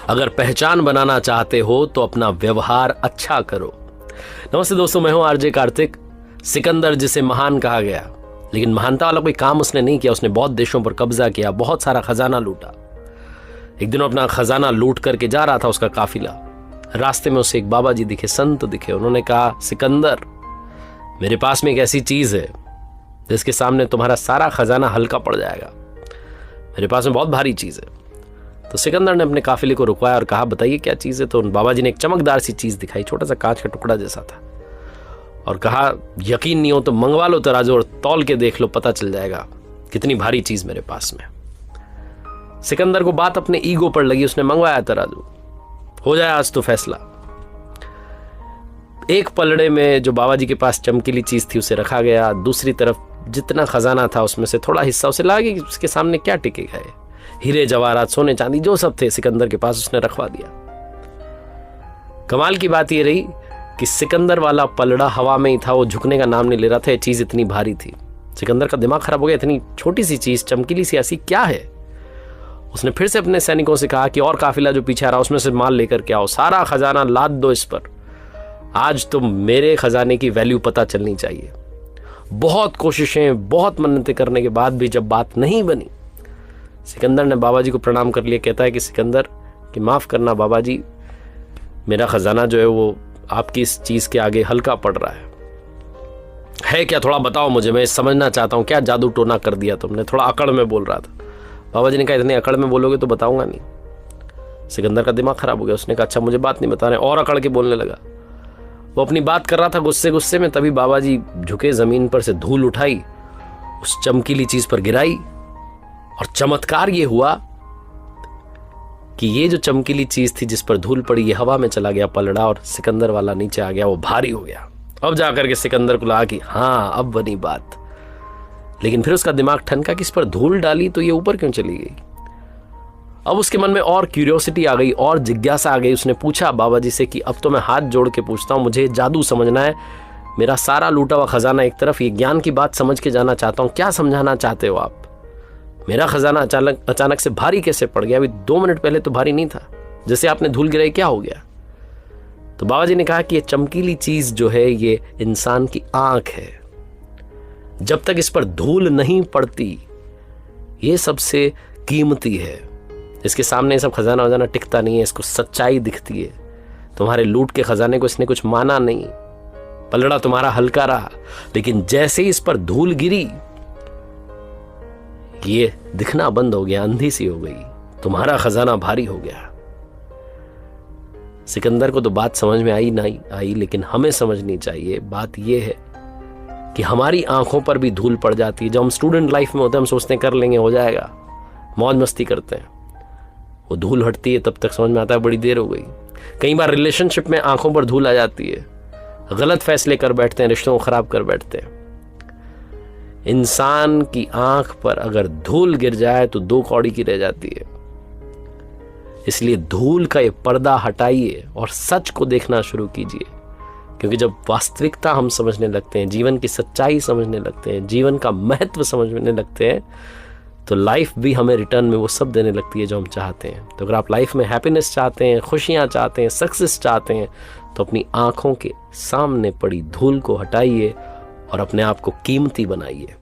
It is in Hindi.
अगर पहचान बनाना चाहते हो तो अपना व्यवहार अच्छा करो। नमस्ते दोस्तों, मैं हूं आरजे कार्तिक। सिकंदर जिसे महान कहा गया, लेकिन महानता वाला कोई काम उसने नहीं किया। उसने बहुत देशों पर कब्जा किया, बहुत सारा खजाना लूटा। एक दिन अपना खजाना लूट करके जा रहा था उसका काफिला। रास्ते में उसे एक बाबा जी दिखे, संत दिखे। उन्होंने कहा, सिकंदर, मेरे पास में एक ऐसी चीज है जिसके सामने तुम्हारा सारा खजाना हल्का पड़ जाएगा। मेरे पास में बहुत भारी चीज है। तो सिकंदर ने अपने काफिले को रुकवाया और कहा, बताइए क्या चीज है। तो उन बाबा जी ने एक चमकदार सी चीज दिखाई, छोटा सा कांच का टुकड़ा जैसा था, और कहा, यकीन नहीं हो तो मंगवा लो तराजू और तौल के देख लो, पता चल जाएगा कितनी भारी चीज मेरे पास में। सिकंदर को बात अपने ईगो पर लगी। उसने मंगवाया तराजू। हो जाए आज तो फैसला। एक पलड़े में जो बाबा जी के पास चमकीली चीज थी उसे रखा गया। दूसरी तरफ जितना खजाना था उसमें से थोड़ा हिस्सा उसे लगा कि उसके सामने क्या टिकेगा। हीरे जवाहरात, सोने चांदी जो सब थे सिकंदर के पास, उसने रखवा दिया। कमाल की बात यह रही कि सिकंदर वाला पलड़ा हवा में ही था, वो झुकने का नाम नहीं ले रहा था। ये चीज इतनी भारी थी, सिकंदर का दिमाग खराब हो गया। इतनी छोटी सी चीज, चमकीली सी, ऐसी क्या है। उसने फिर से अपने सैनिकों से कहा कि और काफिला जो पीछे आ रहा उसमें से माल लेकर के आओ, सारा खजाना लाद दो इस पर। आज तो मेरे खजाने की वैल्यू पता चलनी चाहिए। बहुत कोशिशें, बहुत मन्नतें करने के बाद भी जब बात नहीं बनी, सिकंदर ने बाबा जी को प्रणाम कर लिया। कहता है कि सिकंदर, कि माफ करना बाबा जी, मेरा खजाना जो है वो आपकी इस चीज के आगे हल्का पड़ रहा है क्या? थोड़ा बताओ मुझे, मैं समझना चाहता हूं। क्या जादू टोना कर दिया तुमने? थोड़ा अकड़ में बोल रहा था। बाबा जी ने कहा, इतने अकड़ में बोलोगे तो बताऊंगा नहीं। सिकंदर का दिमाग खराब हो गया। उसने कहा, अच्छा मुझे बात नहीं बता रहे। और अकड़ के बोलने लगा। वो अपनी बात कर रहा था गुस्से गुस्से में, तभी बाबा जी झुके, जमीन पर से धूल उठाई, उस चमकीली चीज पर गिराई, और चमत्कार ये हुआ कि ये जो चमकीली चीज थी जिस पर धूल पड़ी, ये हवा में चला गया पलड़ा, और सिकंदर वाला नीचे आ गया, वो भारी हो गया। अब जाकर के सिकंदर को लगा कि हाँ, अब बनी बात। लेकिन फिर उसका दिमाग ठनका कि इस पर धूल डाली तो ये ऊपर क्यों चली गई। अब उसके मन में और क्यूरियोसिटी आ गई, और जिज्ञासा आ गई। उसने पूछा बाबा जी से कि अब तो मैं हाथ जोड़ के पूछता हूं, मुझे जादू समझना है। मेरा सारा लूटा हुआ खजाना एक तरफ, ये ज्ञान की बात समझ के जाना चाहता हूं। क्या समझाना चाहते हो आप? मेरा खजाना अचानक से भारी कैसे पड़ गया? अभी 2 मिनट पहले तो भारी नहीं था। जैसे आपने धूल गिराई, क्या हो गया? तो बाबा जी ने कहा कि ये चमकीली चीज जो है ये इंसान की आंख है। जब तक इस पर धूल नहीं पड़ती, ये सबसे कीमती है। इसके सामने ये सब खजाना वजाना टिकता नहीं है। इसको सच्चाई दिखती है। तुम्हारे लूट के खजाने को इसने कुछ माना नहीं। पलड़ा तुम्हारा हल्का रहा, लेकिन जैसे ही इस पर धूल गिरी, ये दिखना बंद हो गया, अंधी सी हो गई। तुम्हारा खजाना भारी हो गया। सिकंदर को तो बात समझ में आई नहीं आई, लेकिन हमें समझनी चाहिए। बात यह है कि हमारी आंखों पर भी धूल पड़ जाती है। जब हम स्टूडेंट लाइफ में होते हैं, हम सोचते हैं कर लेंगे, हो जाएगा, मौज मस्ती करते हैं। वो धूल हटती है, तब तक समझ में आता है बड़ी देर हो गई। कई बार रिलेशनशिप में आंखों पर धूल आ जाती है, गलत फैसले कर बैठते हैं, रिश्तों को खराब कर बैठते हैं। इंसान की आंख पर अगर धूल गिर जाए तो 2 कौड़ी की रह जाती है। इसलिए धूल का ये पर्दा हटाइए और सच को देखना शुरू कीजिए। क्योंकि जब वास्तविकता हम समझने लगते हैं, जीवन की सच्चाई समझने लगते हैं, जीवन का महत्व समझने लगते हैं, तो लाइफ भी हमें रिटर्न में वो सब देने लगती है जो हम चाहते हैं। तो अगर आप लाइफ में हैप्पीनेस चाहते हैं, खुशियां चाहते हैं, सक्सेस चाहते हैं, तो अपनी आंखों के सामने पड़ी धूल को हटाइए और अपने आप को कीमती बनाइए।